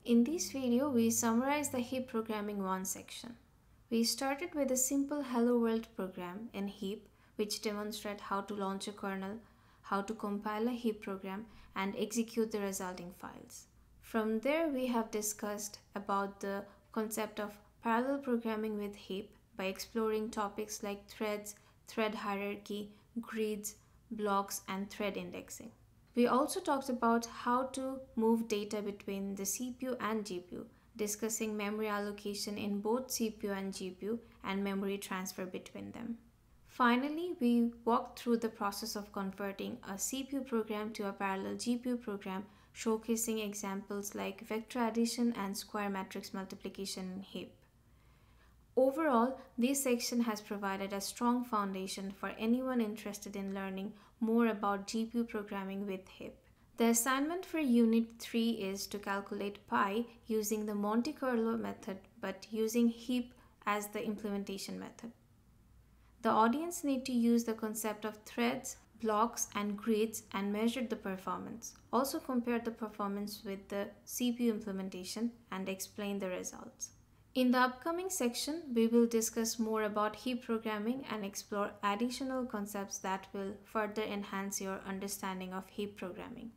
In this video, we summarize the heap programming 1 section. We started with a simple Hello World program in heap which demonstrates how to launch a kernel, how to compile a heap program, and execute the resulting files. From there, we have discussed about the concept of parallel programming with heap by exploring topics like threads, thread hierarchy, grids, blocks, and thread indexing. We also talked about how to move data between the CPU and GPU, discussing memory allocation in both CPU and GPU and memory transfer between them. Finally, we walked through the process of converting a CPU program to a parallel GPU program, showcasing examples like vector addition and square matrix multiplication in heap. Overall, this section has provided a strong foundation for anyone interested in learning more about GPU programming with heap. The assignment for Unit 3 is to calculate pi using the Monte Carlo method but using heap as the implementation method. The audience need to use the concept of threads, blocks, and grids and measure the performance. Also compare the performance with the CPU implementation and explain the results. In the upcoming section, we will discuss more about heap programming and explore additional concepts that will further enhance your understanding of heap programming.